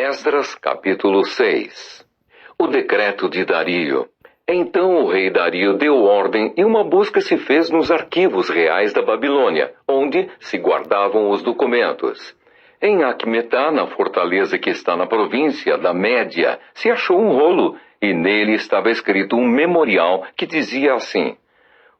Esdras, capítulo 6. O decreto de Dario. Então o rei Dario deu ordem e uma busca se fez nos arquivos reais da Babilônia, onde se guardavam os documentos. Em Acmetá, na fortaleza que está na província da Média, se achou um rolo, e nele estava escrito um memorial que dizia assim: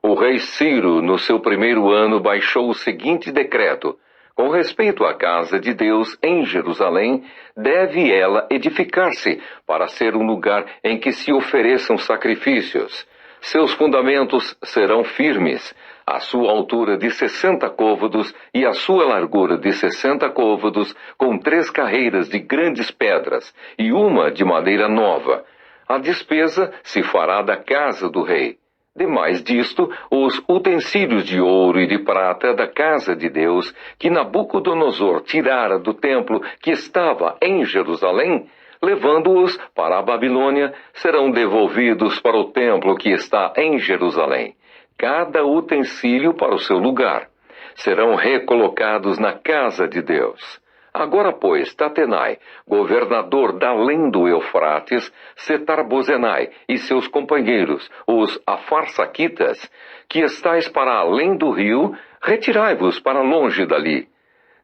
O rei Ciro, no seu primeiro ano, baixou o seguinte decreto: com respeito à casa de Deus em Jerusalém, deve ela edificar-se para ser um lugar em que se ofereçam sacrifícios. Seus fundamentos serão firmes, a sua altura de 60 côvados e a sua largura de 60 côvados, com 3 carreiras de grandes pedras e uma de madeira nova. A despesa se fará da casa do rei. Demais disto, os utensílios de ouro e de prata da casa de Deus, que Nabucodonosor tirara do templo que estava em Jerusalém, levando-os para a Babilônia, serão devolvidos para o templo que está em Jerusalém, cada utensílio para o seu lugar. Serão recolocados na casa de Deus. Agora, pois, Tatenai, governador da além do Eufrates, Setar-Bozenai e seus companheiros, os Afarsaquitas, que estáis para além do rio, retirai-vos para longe dali.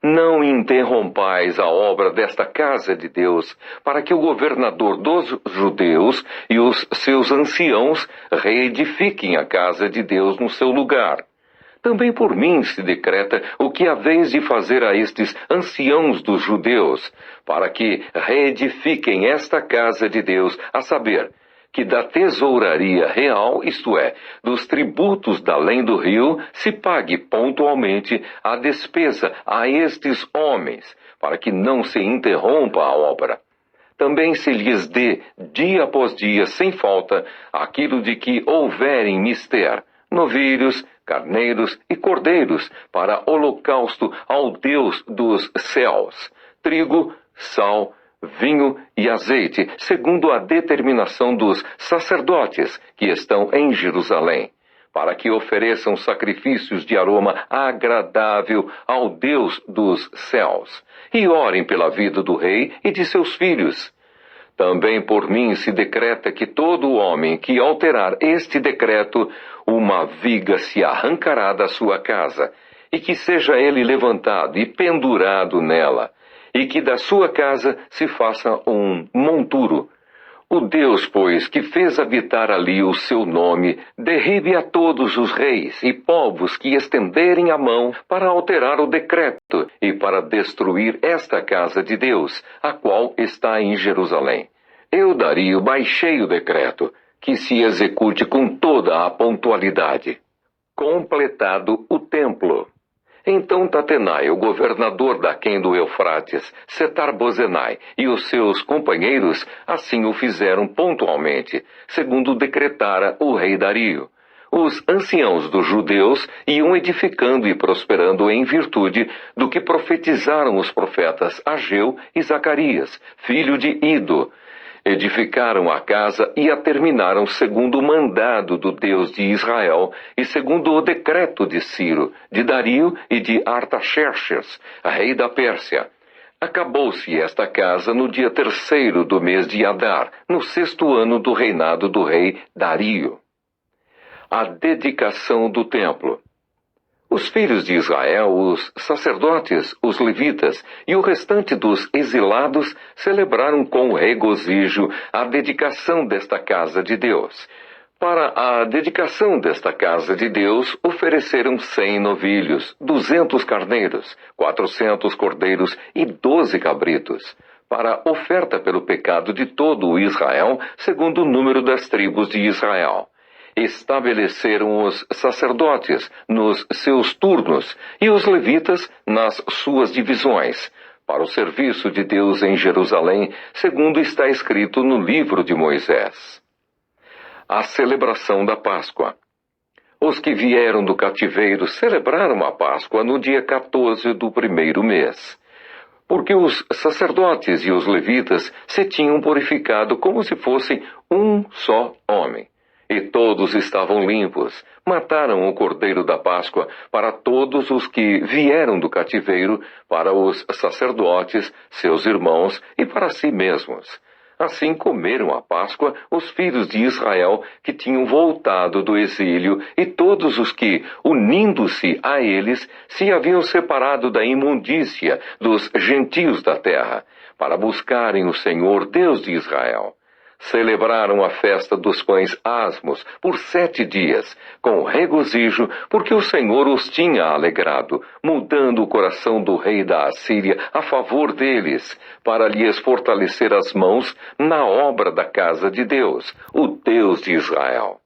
Não interrompais a obra desta casa de Deus, para que o governador dos judeus e os seus anciãos reedifiquem a casa de Deus no seu lugar. Também por mim se decreta o que haveis de fazer a estes anciãos dos judeus, para que reedifiquem esta casa de Deus, a saber, que da tesouraria real, isto é, dos tributos da além do rio, se pague pontualmente a despesa a estes homens, para que não se interrompa a obra. Também se lhes dê, dia após dia, sem falta, aquilo de que houverem mister, novilhos, carneiros e cordeiros, para holocausto ao Deus dos céus, trigo, sal, vinho e azeite, segundo a determinação dos sacerdotes que estão em Jerusalém, para que ofereçam sacrifícios de aroma agradável ao Deus dos céus, e orem pela vida do rei e de seus filhos. Também por mim se decreta que todo homem que alterar este decreto, uma viga se arrancará da sua casa, e que seja ele levantado e pendurado nela, e que da sua casa se faça um monturo. O Deus, pois, que fez habitar ali o seu nome, derribe a todos os reis e povos que estenderem a mão para alterar o decreto e para destruir esta casa de Deus, a qual está em Jerusalém. Eu, Dario, baixei o decreto, que se execute com toda a pontualidade. Completado o templo. Então Tatenai, o governador daquém do Eufrates, Setar-Bozenai e os seus companheiros assim o fizeram pontualmente, segundo decretara o rei Dario. Os anciãos dos judeus iam edificando e prosperando em virtude do que profetizaram os profetas Ageu e Zacarias, filho de Ido. Edificaram a casa e a terminaram segundo o mandado do Deus de Israel e segundo o decreto de Ciro, de Dario e de Artaxerxes, rei da Pérsia. Acabou-se esta casa no dia 3º do mês de Adar, no 6º ano do reinado do rei Dario. A dedicação do templo. Os filhos de Israel, os sacerdotes, os levitas e o restante dos exilados celebraram com regozijo a dedicação desta casa de Deus. Para a dedicação desta casa de Deus, ofereceram 100 novilhos, 200 carneiros, 400 cordeiros e 12 cabritos, para oferta pelo pecado de todo o Israel, segundo o número das tribos de Israel. Estabeleceram os sacerdotes nos seus turnos e os levitas nas suas divisões, para o serviço de Deus em Jerusalém, segundo está escrito no livro de Moisés. A celebração da Páscoa. Os que vieram do cativeiro celebraram a Páscoa no dia 14 do primeiro mês, porque os sacerdotes e os levitas se tinham purificado como se fossem um só homem. E todos estavam limpos. Mataram o cordeiro da Páscoa para todos os que vieram do cativeiro, para os sacerdotes, seus irmãos e para si mesmos. Assim comeram a Páscoa os filhos de Israel que tinham voltado do exílio e todos os que, unindo-se a eles, se haviam separado da imundícia dos gentios da terra, para buscarem o Senhor Deus de Israel. Celebraram a festa dos pães asmos por 7 dias, com regozijo, porque o Senhor os tinha alegrado, mudando o coração do rei da Assíria a favor deles, para lhes fortalecer as mãos na obra da casa de Deus, o Deus de Israel.